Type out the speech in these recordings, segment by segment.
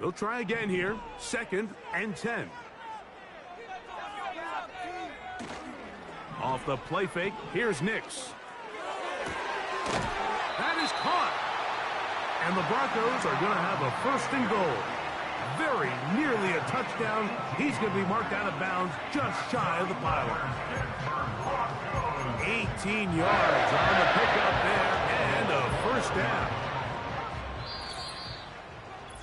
They'll try again here. 2nd and 10. Off the play fake, here's Nix. That is caught. And the Broncos are going to have a 1st and goal. Very nearly a touchdown. He's going to be marked out of bounds just shy of the pylon. 18 yards on the pickup there and a 1st down.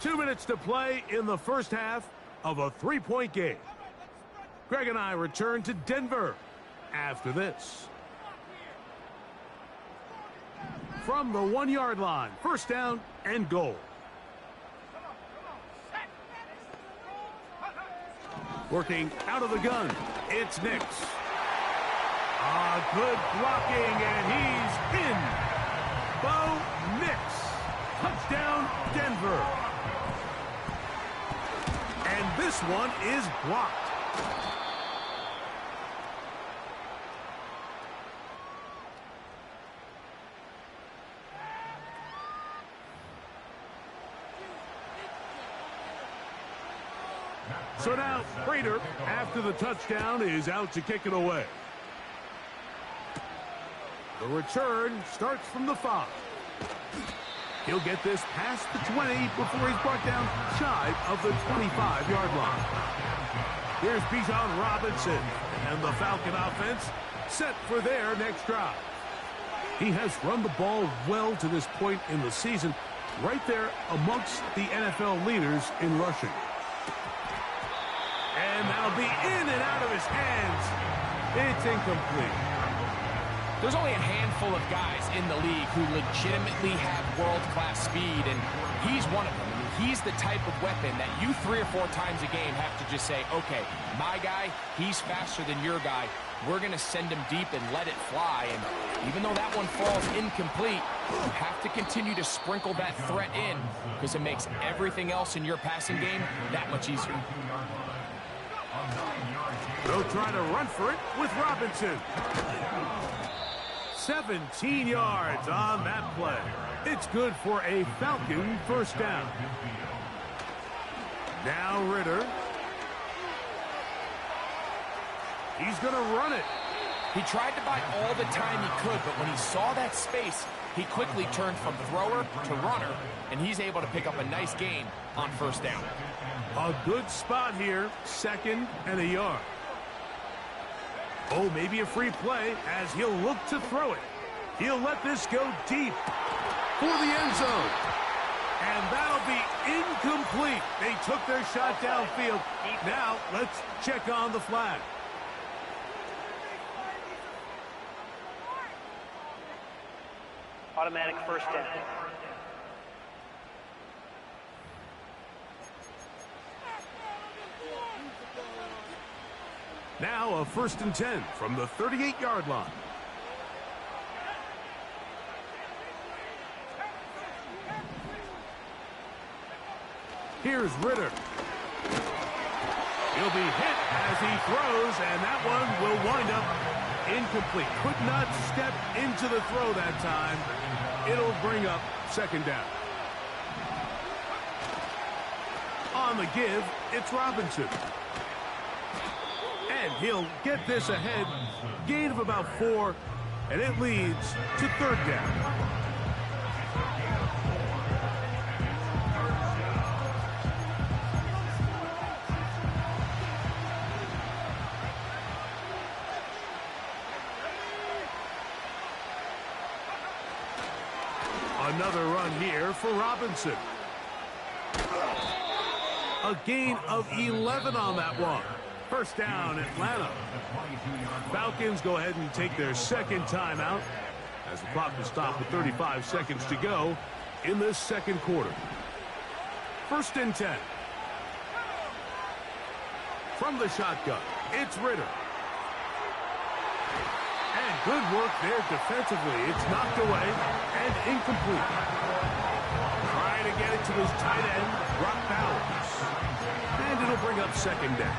2 minutes to play in the 1st half of a 3-point game. Greg and I return to Denver after this. From the 1-yard line, 1st down and goal. Working out of the gun, it's Nix. Good blocking, and he's in. Bo Nix. Touchdown, Denver. And this one is blocked. So now, Prater, after the touchdown, is out to kick it away. The return starts from the 5. He'll get this past the 20 before he's brought down shy of the 25-yard line. Here's Bijan Robinson, and the Falcon offense set for their next drive. He has run the ball well to this point in the season, right there amongst the NFL leaders in rushing. And that'll be in and out of his hands. It's incomplete. There's only a handful of guys in the league who legitimately have world-class speed, and he's one of them. I mean, he's the type of weapon that you 3 or 4 times a game have to just say, okay, my guy, he's faster than your guy. We're going to send him deep and let it fly. And even though that one falls incomplete, you have to continue to sprinkle that threat in because it makes everything else in your passing game that much easier. They'll try to run for it with Robinson. 17 yards on that play. It's good for a Falcon 1st down. Now Ritter. He's going to run it. He tried to buy all the time he could, but when he saw that space, he quickly turned from thrower to runner, and he's able to pick up a nice gain on 1st down. A good spot here, 2nd and a yard. Oh, maybe a free play as he'll look to throw it. He'll let this go deep for the end zone. And that'll be incomplete. They took their shot downfield. Now let's check on the flag. Automatic 1st down. Now a 1st and 10 from the 38-yard line. Here's Ritter. He'll be hit as he throws, and that one will wind up incomplete. Could not step into the throw that time. It'll bring up 2nd down. On the give, it's Robinson. And he'll get this ahead. Gain of about 4, and it leads to 3rd down. Another run here for Robinson. A gain of 11 on that one. 1st down, Atlanta. Falcons go ahead and take their 2nd timeout as the clock will stop with 35 seconds to go in this 2nd quarter. 1st and 10. From the shotgun, it's Ritter. And good work there defensively. It's knocked away and incomplete. Trying to get it to his tight end, Brock Bowers. And it'll bring up 2nd down.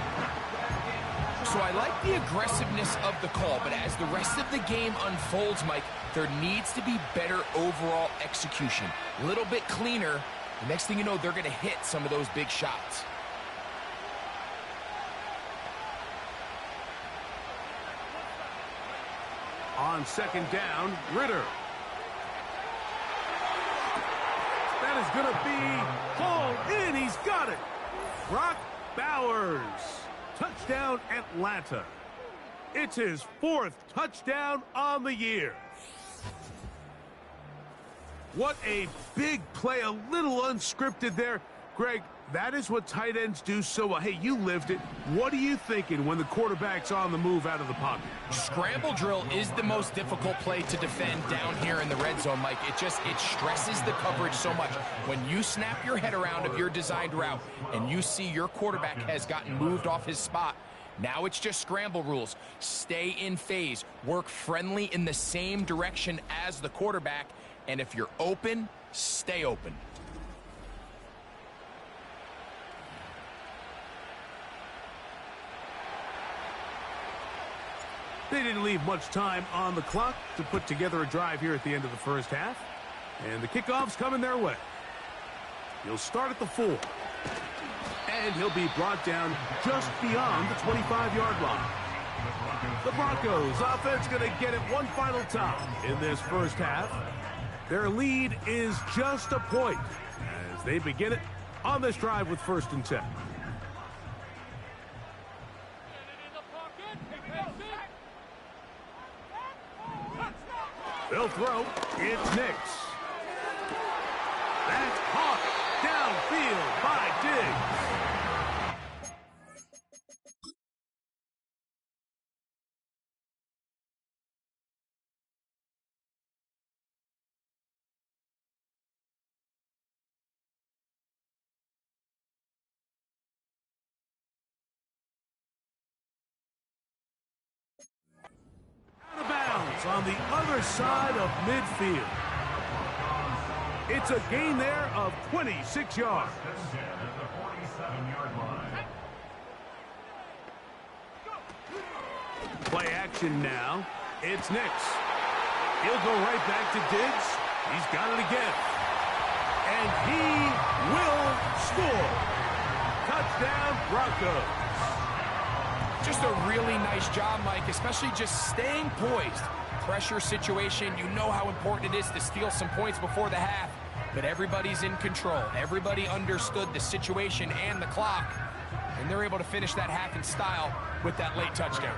So I like the aggressiveness of the call, but as the rest of the game unfolds, Mike, there needs to be better overall execution. A little bit cleaner The next thing you know, they're going to hit some of those big shots. On second down, Ritter. That is going to be hauled in. He's got it. Brock Bowers. Touchdown, Atlanta. It's his 4th touchdown on the year. What a big play, a little unscripted there. Greg, that is what tight ends do so well. Hey, you lived it. What are you thinking when the quarterback's on the move out of the pocket? Scramble drill is the most difficult play to defend down here in the red zone, Mike. It stresses the coverage so much. When you snap your head around of your designed route and you see your quarterback has gotten moved off his spot, now it's just scramble rules. Stay in phase. Work friendly in the same direction as the quarterback. And if you're open, stay open. They didn't leave much time on the clock to put together a drive here at the end of the first half. And the kickoff's coming their way. He'll start at the 4. And he'll be brought down just beyond the 25-yard line. The Broncos offense going to get it one final time in this first half. Their lead is just a point as they begin it on this drive with 1st and 10. They'll throw. It's Nix. That's caught downfield by Diggs. Out of bounds on the other side of midfield. It's a gain there of 26 yards. Play action now. It's Nix. He'll go right back to Diggs. He's got it again. And he will score. Touchdown, Broncos. Just a really nice job, Mike, especially just staying poised. Pressure situation, you know how important it is to steal some points before the half, but everybody's in control. Everybody understood the situation and the clock, and they're able to finish that half in style with that late touchdown.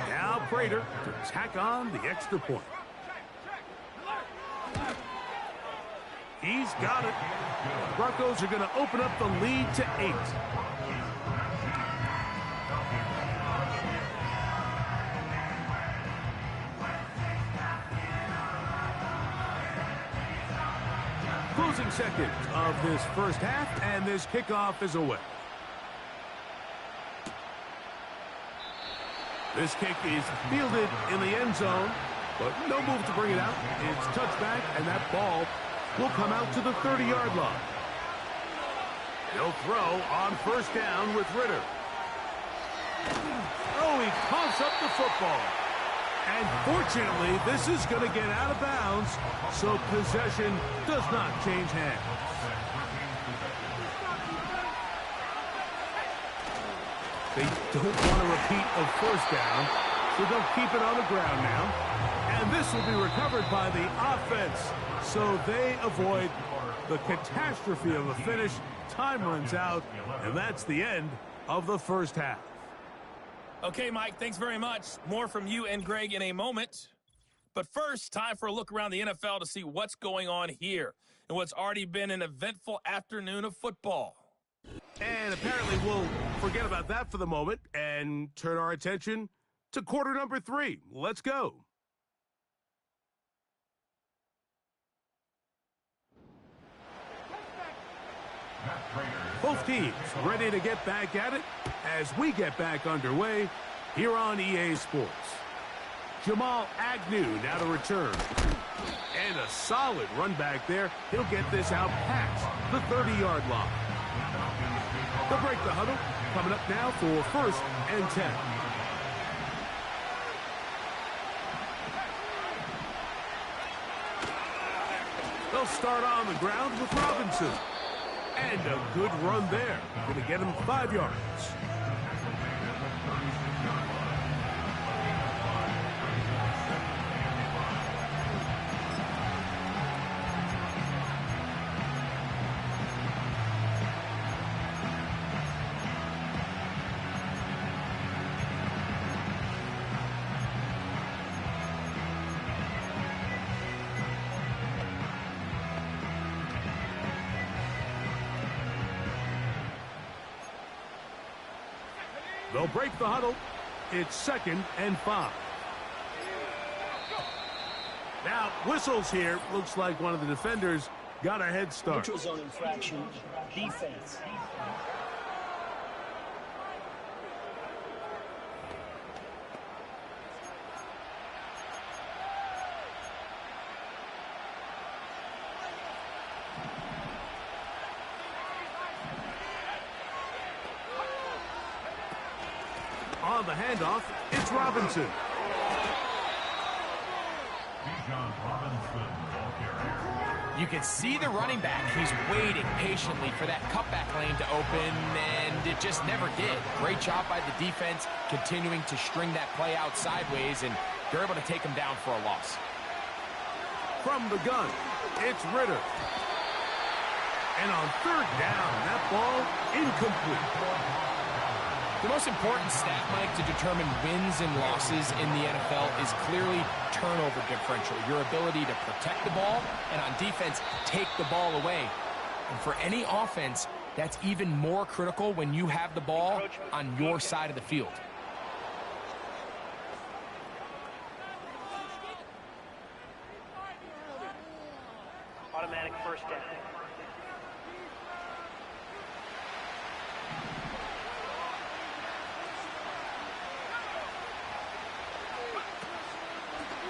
Now Prater to tack on the extra point. He's got it. The Broncos are going to open up the lead to 8. Closing seconds of this first half, and this kickoff is away. This kick is fielded in the end zone, but no move to bring it out. It's touchback, and that ball will come out to the 30-yard line. He'll throw on 1st down with Ritter. Oh, he coughs up the football. And fortunately, this is going to get out of bounds, so possession does not change hands. They don't want a repeat of 1st down, so they'll keep it on the ground now. And this will be recovered by the offense, so they avoid the catastrophe of a finish. Time runs out, and that's the end of the first half. Okay, Mike, thanks very much. More from you and Greg in a moment. But first, time for a look around the NFL to see what's going on here and what's already been an eventful afternoon of football. And apparently we'll forget about that for the moment and turn our attention to quarter number 3. Let's go. Both teams ready to get back at it as we get back underway here on EA Sports. Jamal Agnew now to return. And a solid run back there. He'll get this out past the 30-yard line. They'll break the huddle. Coming up now for 1st and 10. They'll start on the ground with Robinson. And a good run there. Going to get him 5 yards. They'll break the huddle. It's 2nd and 5. Now, whistles here. Looks like one of the defenders got a head start. Neutral zone infraction, defense. On the handoff, it's Robinson. You can see the running back. He's waiting patiently for that cutback lane to open, and it just never did. Great job by the defense, continuing to string that play out sideways, and they're able to take him down for a loss. From the gun, it's Ritter. And on 3rd down, that ball incomplete. The most important stat, Mike, to determine wins and losses in the NFL is clearly turnover differential, your ability to protect the ball, and on defense, take the ball away. And for any offense, that's even more critical when you have the ball on your side of the field. Automatic first down.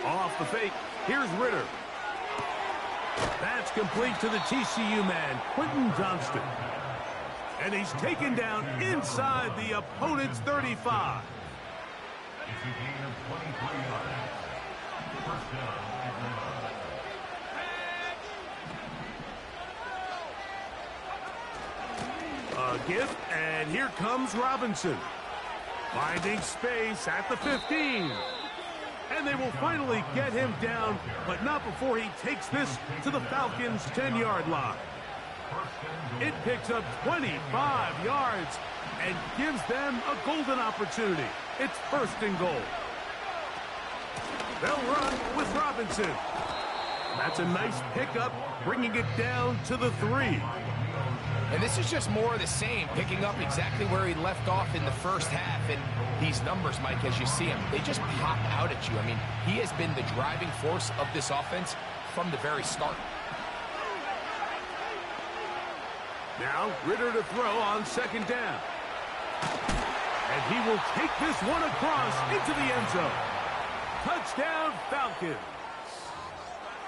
Off the fake, here's Ritter. That's complete to the TCU man, Quentin Johnston. And he's taken down inside the opponent's 35. It's a gain of 23 yards. First down. A gift, and here comes Robinson. Finding space at the 15. And they will finally get him down, but not before he takes this to the Falcons' 10-yard line. It picks up 25 yards and gives them a golden opportunity. It's 1st and goal. They'll run with Robinson. That's a nice pickup, bringing it down to the 3. And this is just more of the same, picking up exactly where he left off in the first half. And these numbers, Mike, as you see him, they just pop out at you. I mean, he has been the driving force of this offense from the very start. Now, Ritter to throw on 2nd down. And he will take this one across into the end zone. Touchdown, Falcons.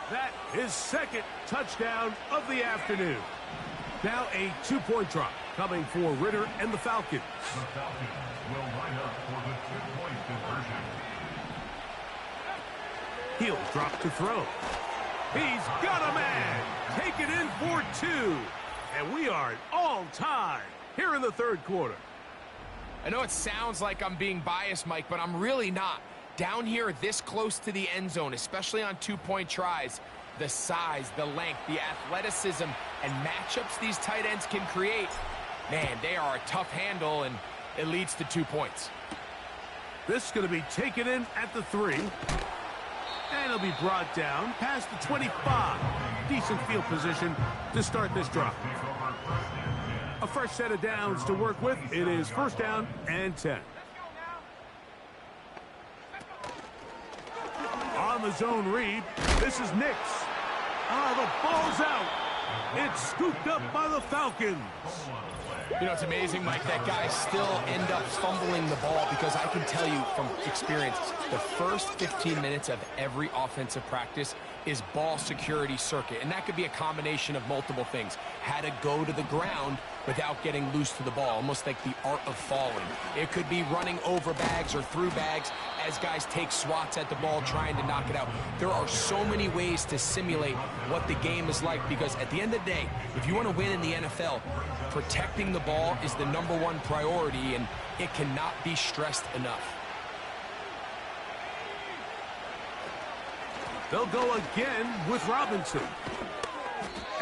That is 2nd touchdown of the afternoon. Now a 2-point drop coming for Ritter and the Falcons. The Falcons will line up for the 2-point conversion. He'll drop to throw. He's got a man. Take it in for 2. And we are at all time here in the 3rd quarter. I know it sounds like I'm being biased, Mike, but I'm really not. Down here this close to the end zone, especially on 2-point tries, the size, the length, the athleticism, and matchups these tight ends can create, man, they are a tough handle, and it leads to 2 points. This is going to be taken in at the 3. And it'll be brought down past the 25. Decent field position to start this drive. A fresh set of downs to work with. It is 1st down and 10. On the zone read, this is Nix. The ball's out. It's scooped up by the Falcons. You know, it's amazing, Mike, that guys still end up fumbling the ball, because I can tell you from experience, the first 15 minutes of every offensive practice is ball security circuit, and that could be a combination of multiple things. How to go to the ground without getting loose to the ball, almost like the art of falling. It could be running over bags or through bags as guys take swats at the ball trying to knock it out. There are so many ways to simulate what the game is like, because at the end of the day, if you want to win in the NFL, protecting the ball is the #1 priority, and it cannot be stressed enough. They'll go again with Robinson.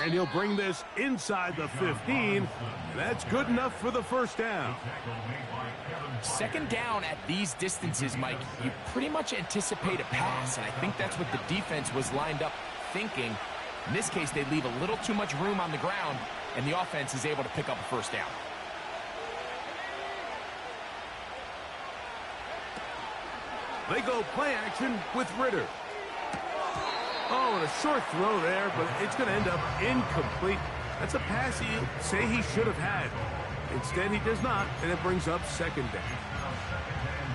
And he'll bring this inside the 15. That's good enough for the first down. Second down at these distances, Mike, you pretty much anticipate a pass, and I think that's what the defense was lined up thinking. In this case, they leave a little too much room on the ground, and the offense is able to pick up a first down. They go play action with Ritter. Oh, and a short throw there, but it's going to end up incomplete. That's a pass he'd say he should have had. Instead, he does not, and it brings up second down.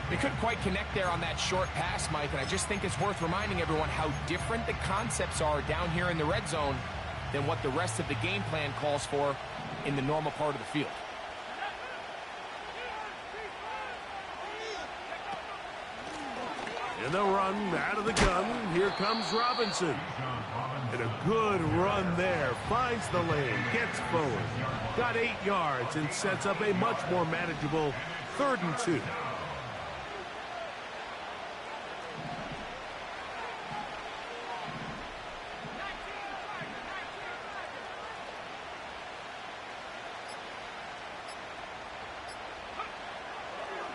They couldn't quite connect there on that short pass, Mike, and I just think it's worth reminding everyone how different the concepts are down here in the red zone than what the rest of the game plan calls for in the normal part of the field. And they'll run out of the gun. Here comes Robinson. And a good run there. Finds the lane. Gets forward. Got 8 yards and sets up a much more manageable 3rd and 2.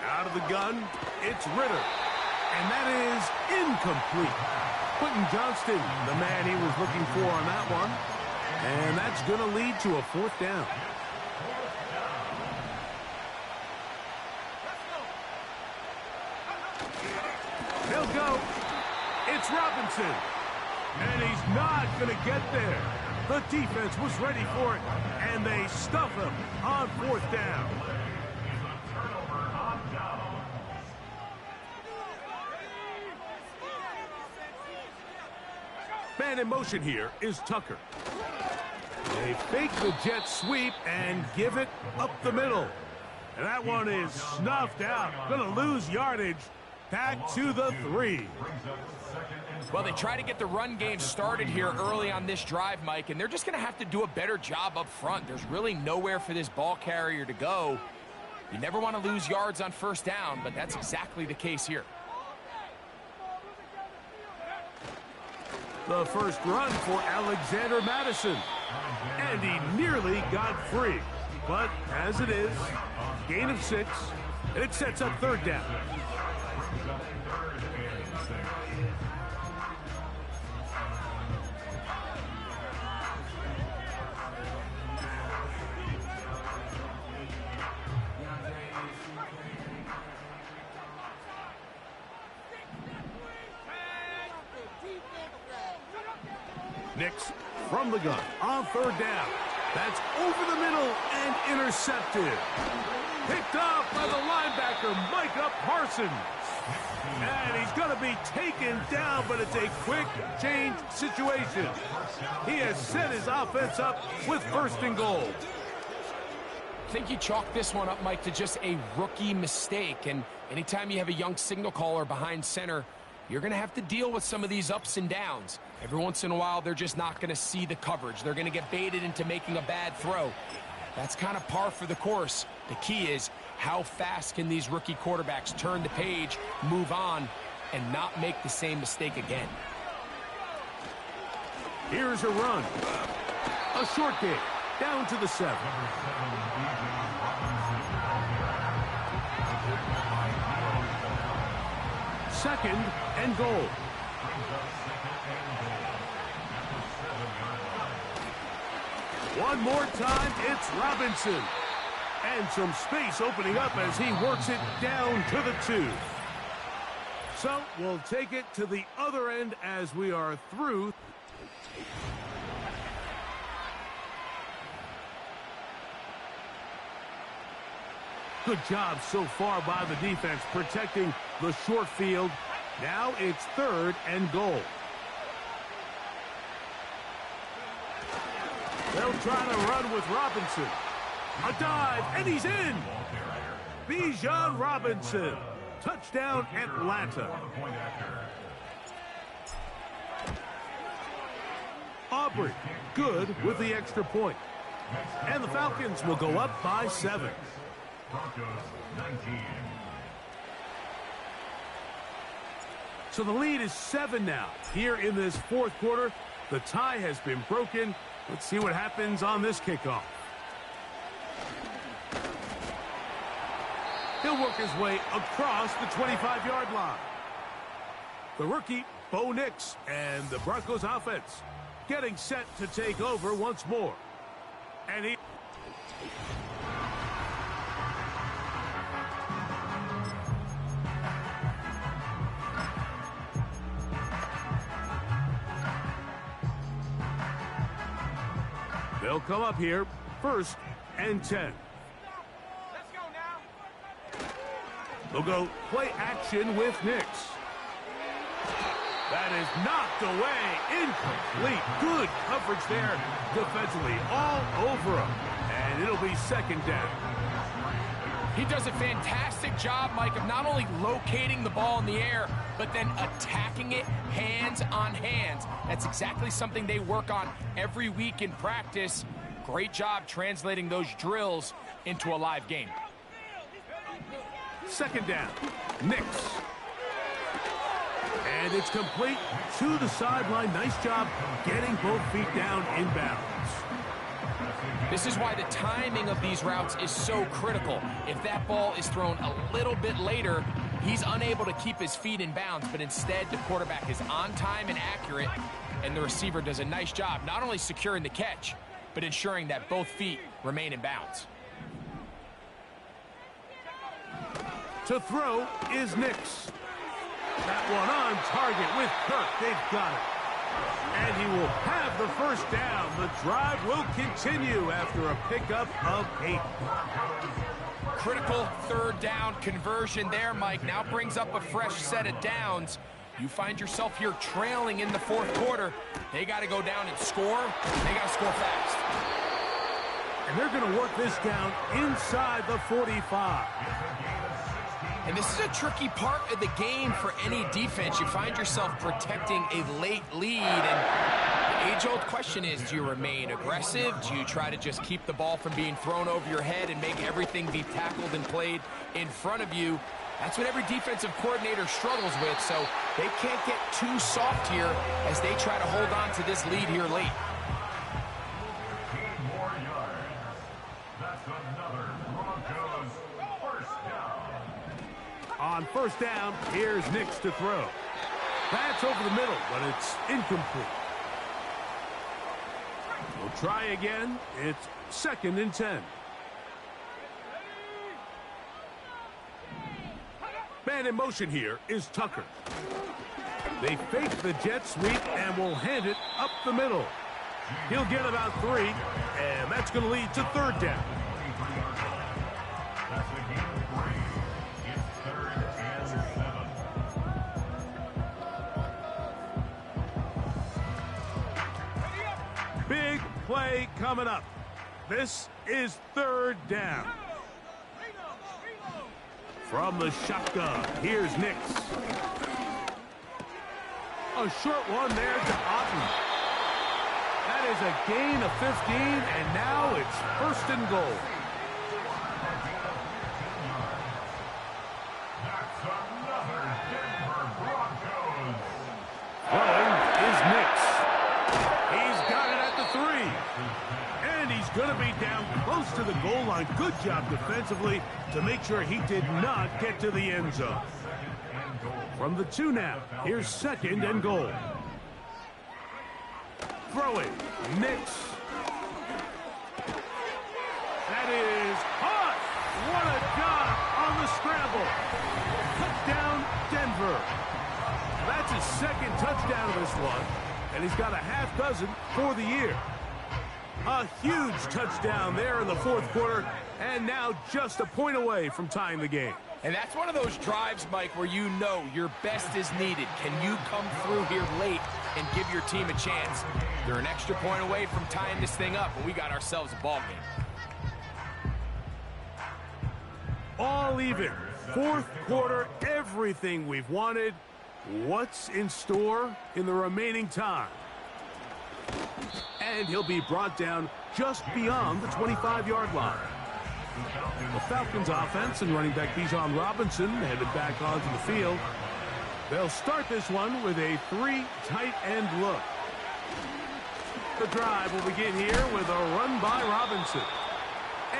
Out of the gun, it's Ritter. And that is incomplete. Quentin Johnston, the man he was looking for on that one. And that's going to lead to a 4th down. He'll go. It's Robinson. And he's not going to get there. The defense was ready for it, and they stuff him on 4th down. Man in motion here is Tucker. They fake the jet sweep and give it up the middle. And that one is snuffed out. Going to lose yardage. Back to the 3. Well, they try to get the run game started here early on this drive, Mike, and they're just going to have to do a better job up front. There's really nowhere for this ball carrier to go. You never want to lose yards on 1st down, but that's exactly the case here. The first run for Alexander Madison. And he nearly got free. But as it is, gain of 6, and it sets up 3rd down. Nix from the gun on 3rd down. That's over the middle and intercepted. Picked off by the linebacker, Micah Parsons. And he's going to be taken down, but it's a quick change situation. He has set his offense up with 1st and goal. I think you chalk this one up, Mike, to just a rookie mistake. And anytime you have a young signal caller behind center, you're going to have to deal with some of these ups and downs. Every once in a while, they're just not going to see the coverage. They're going to get baited into making a bad throw. That's kind of par for the course. The key is how fast can these rookie quarterbacks turn the page, move on, and not make the same mistake again. Here's a run. A short kick down to the 7. Second and goal. One more time, it's Robinson. And some space opening up as he works it down to the 2. So we'll take it to the other end as we are through. Good job so far by the defense protecting the short field. Now it's 3rd and goal. They'll try to run with Robinson. A dive, and he's in. Bijan Robinson. Touchdown, Atlanta. Aubrey, good with the extra point. And the Falcons will go up by 7. So the lead is 7 now. Here in this fourth quarter, the tie has been broken. Let's see what happens on this kickoff. He'll work his way across the 25-yard line. The rookie, Bo Nix, and the Broncos offense getting set to take over once more. And he... They'll come up here, 1st and 10. Let's go now. They'll go play action with Nix. That is knocked away, incomplete. Good coverage there defensively, all over him. And it'll be 2nd down. He does a fantastic job, Mike, of not only locating the ball in the air, but then attacking it hands on hands. That's exactly something they work on every week in practice. Great job translating those drills into a live game. 2nd down, Nix. And it's complete to the sideline. Nice job getting both feet down in bounds. This is why the timing of these routes is so critical. If that ball is thrown a little bit later, he's unable to keep his feet in bounds, but instead the quarterback is on time and accurate, and the receiver does a nice job not only securing the catch, but ensuring that both feet remain in bounds. To throw is Nix. That one on target with Kirk. They've got it. And he will have the 1st down. The drive will continue after a pickup of 8. Critical 3rd down conversion there, Mike. Now brings up a fresh set of downs. You find yourself here trailing in the 4th quarter. They got to go down and score. They got to score fast. And they're going to work this down inside the 45. And this is a tricky part of the game for any defense. You find yourself protecting a late lead, and the age-old question is, do you remain aggressive? Do you try to just keep the ball from being thrown over your head and make everything be tackled and played in front of you? That's what every defensive coordinator struggles with, so they can't get too soft here as they try to hold on to this lead here late. 15 more yards. That's another Broncos 1st down. On 1st down, here's Nix to throw. That's over the middle, but it's incomplete. We'll try again. It's 2nd and 10. Man in motion here is Tucker. They fake the jet sweep and will hand it up the middle. He'll get about 3, and that's going to lead to 3rd down. That's the game of 3. It's 3rd and 7. Big play coming up. This is 3rd down. From the shotgun, here's Nix. A short one there to Otten. That is a gain of 15, and now it's 1st and goal. That's another Denver Broncos. Throwing is Nix. He's got it at the 3. And he's going to be down close to the goal line. Good job defensively to make sure he did not get to the end zone. From the 2 now, here's 2nd and goal. Throwing, Nix. That is hot. What a job on the scramble. Touchdown, Denver. That's his 2nd touchdown of this one, and he's got a half dozen for the year. A huge touchdown there in the 4th quarter, and now just a point away from tying the game. And that's one of those drives, Mike, where you know your best is needed. Can you come through here late and give your team a chance? They're an extra point away from tying this thing up, and we got ourselves a ball game. all even. Fourth quarter, everything we've wanted. What's in store in the remaining time? And he'll be brought down just beyond the 25-yard line. The Falcons offense and running back Bijan Robinson headed back onto the field. They'll start this one with a 3 tight end look. The drive will begin here with a run by Robinson.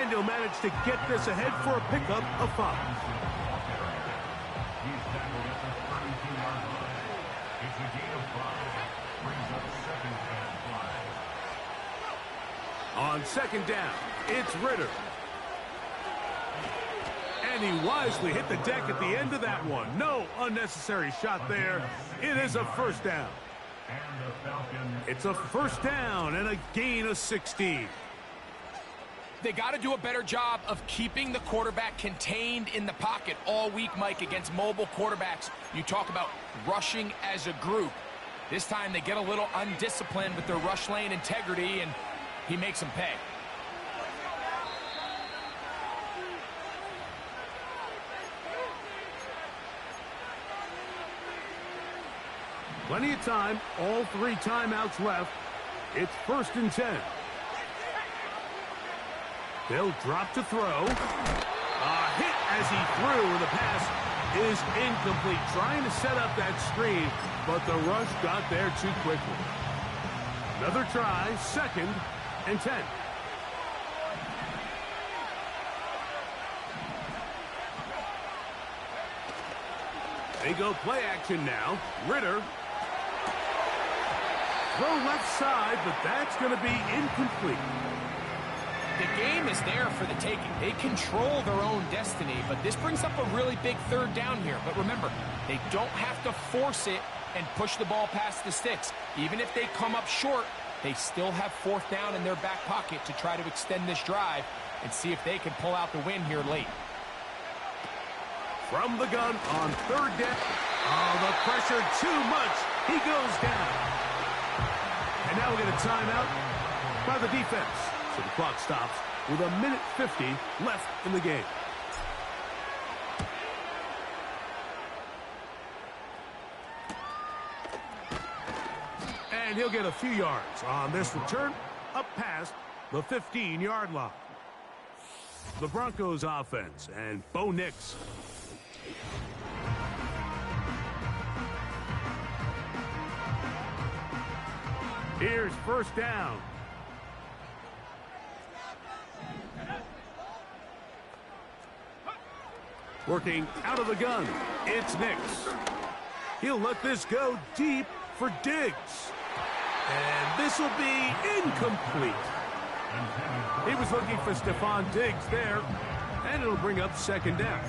And he'll manage to get this ahead for a pickup of 5. He's tackled at the 32-yard line. It's a gain of 5. Brings up second and 5. On second down, it's Ritter. And he wisely hit the deck at the end of that one. No unnecessary shot there. It is a first down. And the Falcons. It's a first down and a gain of 16. They got to do a better job of keeping the quarterback contained in the pocket all week, Mike, against mobile quarterbacks. You talk about rushing as a group. This time they get a little undisciplined with their rush lane integrity, and he makes them pay. Plenty of time, all 3 timeouts left. It's 1st and 10. They'll drop to throw. A hit as he threw. The pass is incomplete. Trying to set up that screen, but the rush got there too quickly. Another try, 2nd and 10. They go play action now. Ritter. Throw left side, but that's going to be incomplete. The game is there for the taking. They control their own destiny, but this brings up a really big 3rd down here. But remember, they don't have to force it and push the ball past the sticks. Even if they come up short, they still have 4th down in their back pocket to try to extend this drive and see if they can pull out the win here late. From the gun on 3rd down. Oh, the pressure too much. He goes down. And now we get a timeout by the defense. So the clock stops with 1:50 left in the game. And he'll get a few yards on this return up past the 15-yard line. The Broncos offense and Bo Nix. Here's 1st down. Working out of the gun, it's Nix. He'll let this go deep for Diggs. And this will be incomplete. He was looking for Stephon Diggs there, and it'll bring up 2nd down.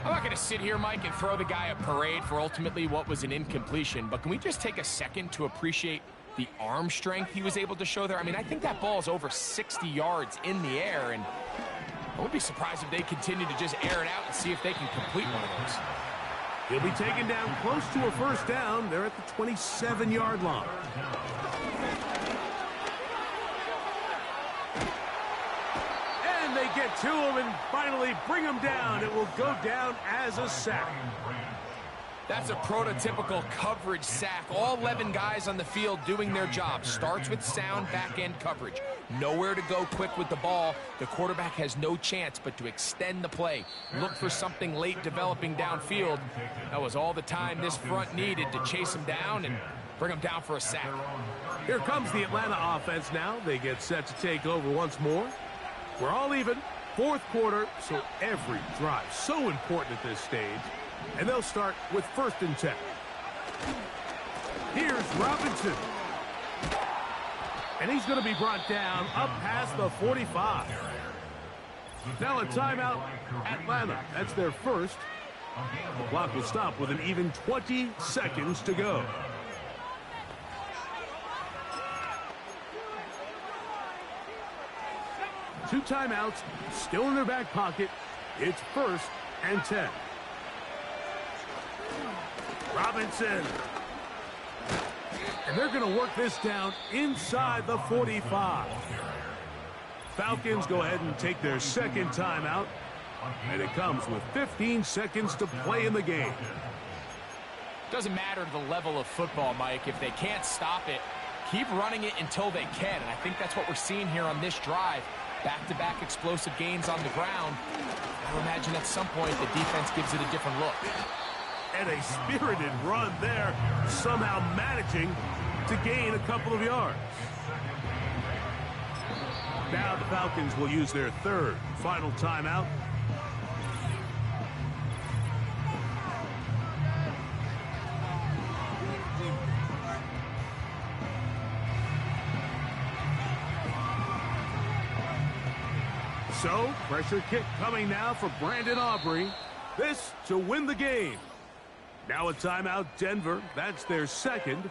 I'm not going to sit here, Mike, and throw the guy a parade for ultimately what was an incompletion, but can we just take a second to appreciate the arm strength he was able to show there? I mean, I think that ball is over 60 yards in the air, and I wouldn't be surprised if they continue to just air it out and see if they can complete one of those. He'll be taken down close to a 1st down. They're at the 27-yard line. And they get to him and finally bring him down. It will go down as a sack. That's a prototypical coverage sack. All 11 guys on the field doing their job. Starts with sound back-end coverage. Nowhere to go quick with the ball. The quarterback has no chance but to extend the play. Look for something late developing downfield. That was all the time this front needed to chase him down and bring him down for a sack. Here comes the Atlanta offense now. They get set to take over once more. We're all even. 4th quarter, so every drive so important at this stage. And they'll start with 1st and 10. Here's Robinson. And he's going to be brought down up past the 45. Now a timeout, Atlanta. That's their first. The clock will stop with an even 20 seconds to go. Two timeouts still in their back pocket. It's 1st and 10. Robinson. And they're going to work this down inside the 45. Falcons go ahead and take their 2nd timeout. And it comes with 15 seconds to play in the game. Doesn't matter the level of football, Mike. If they can't stop it, keep running it until they can. And I think that's what we're seeing here on this drive. Back-to-back explosive gains on the ground. I imagine at some point the defense gives it a different look. And a spirited run there, somehow managing to gain a couple of yards. Now the Falcons will use their third final timeout. So, pressure kick coming now for Brandon Aubrey. This to win the game. Now a timeout, Denver. That's their second.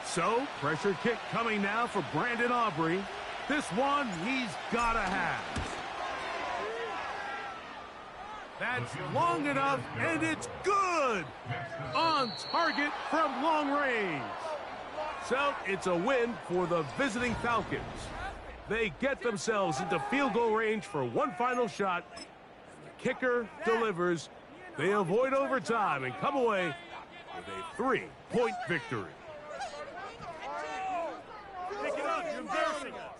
So, pressure kick coming now for Brandon Aubrey. This one he's got to have. That's long enough, and it's good! On target from long range. So, it's a win for the visiting Falcons. They get themselves into field goal range for one final shot. And the kicker delivers. They avoid overtime and come away with a 3-point victory. Pick it up, you're embarrassing us.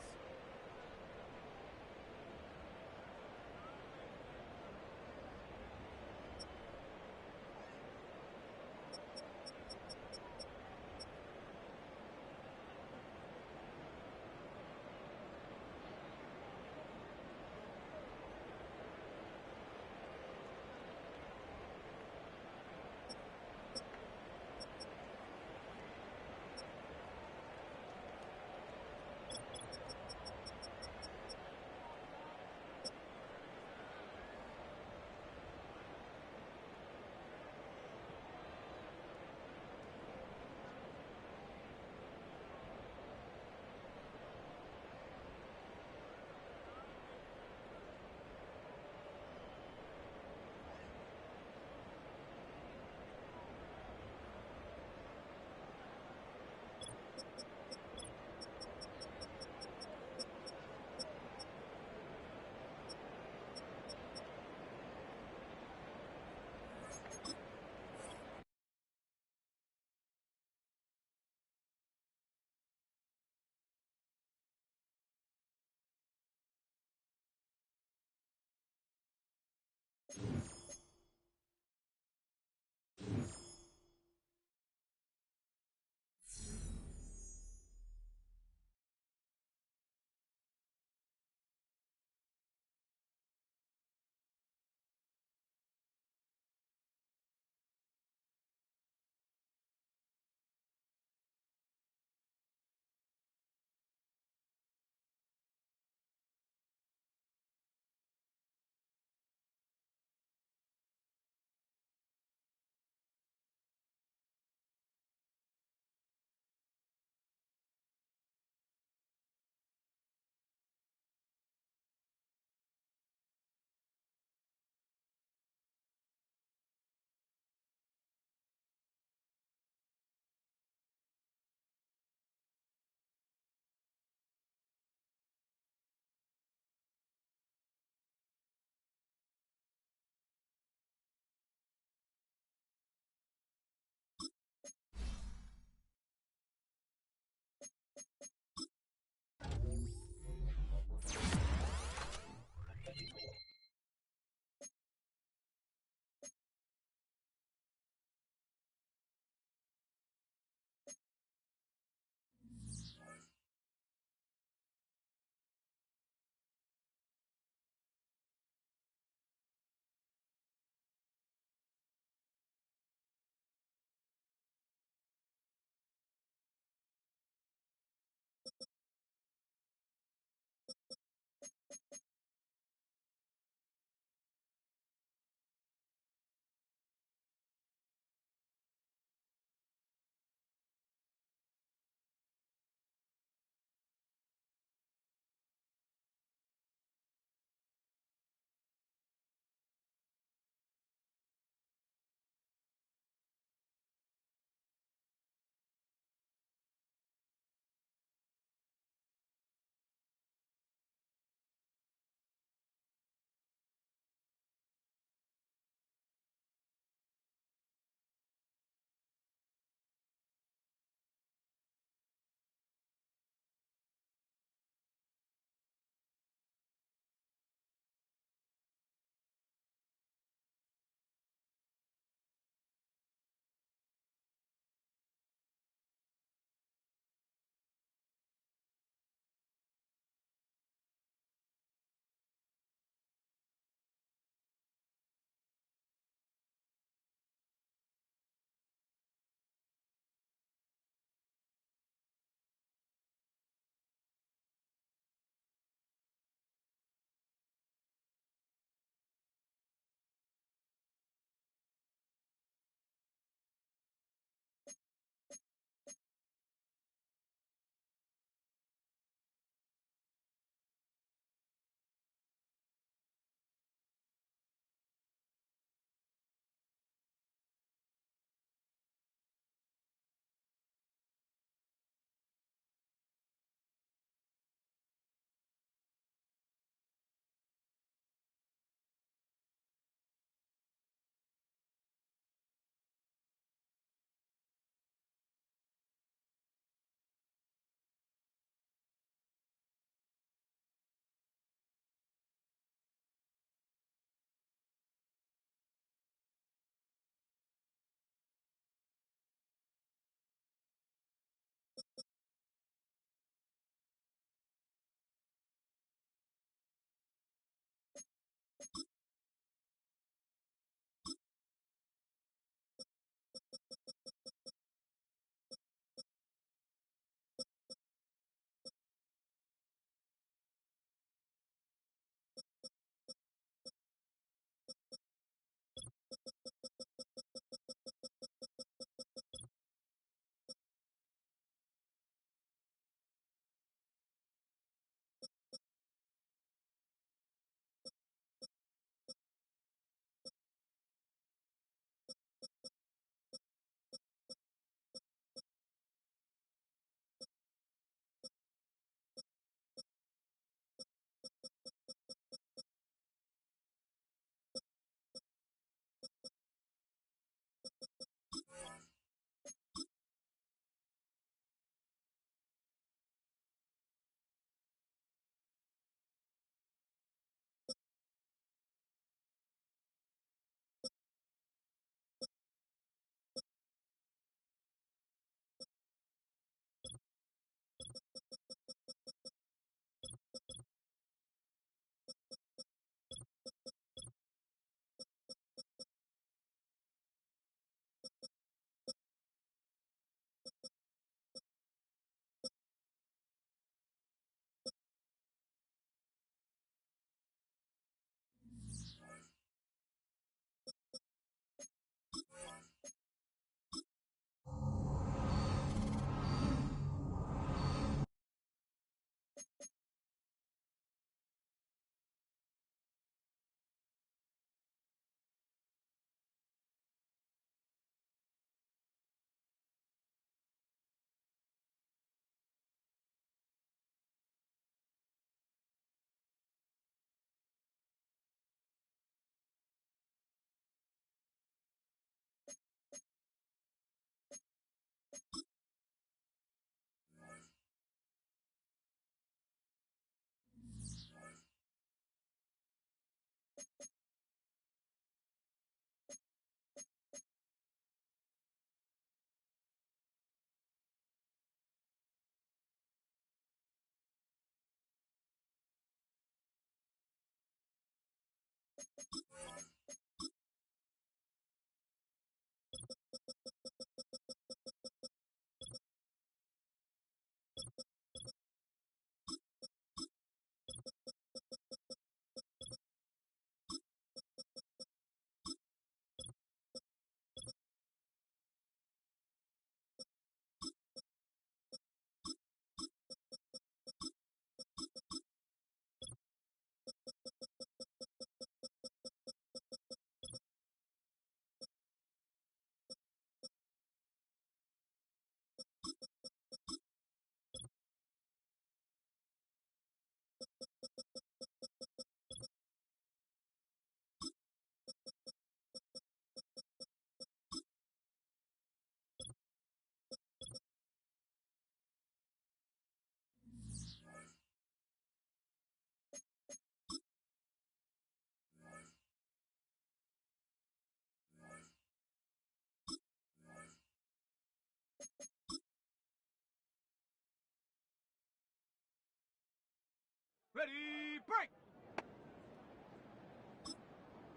Ready, break!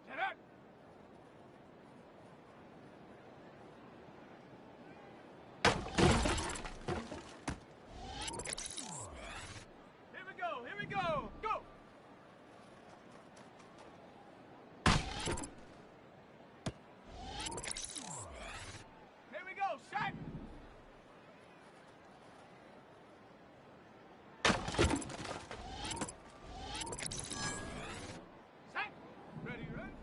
Set up! Here we go, go! Here we go, shot! Set! Ready, ready?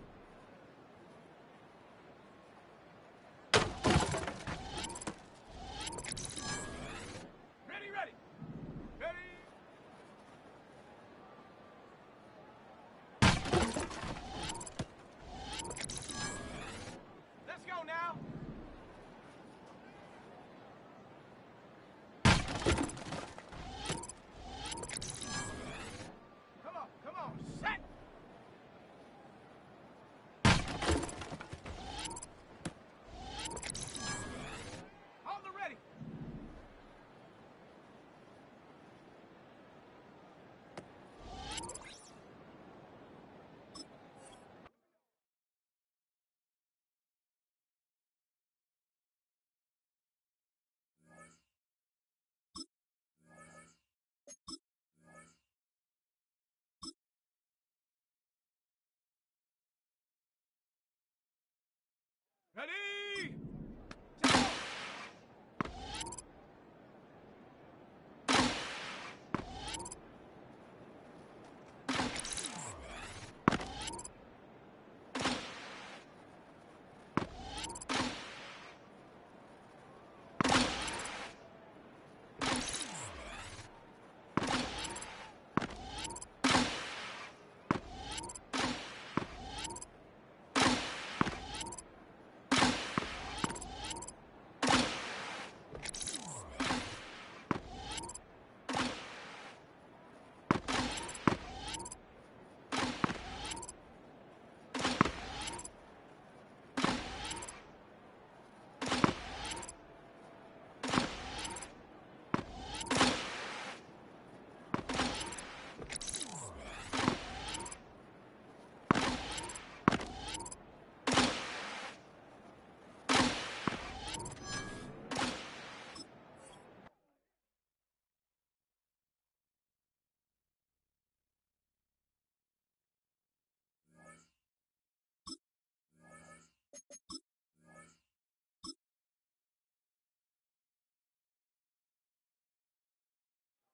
Ready, ready! Ready! Let's go now! Come on, set! On the ready! Ready! Go!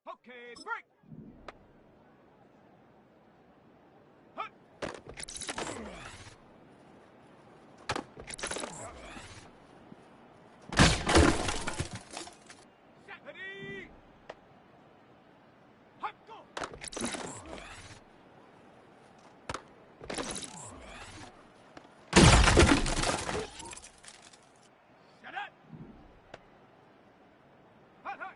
Okay, break! Hut! Set! Ready! Hut, go! Set it! Hut, hut!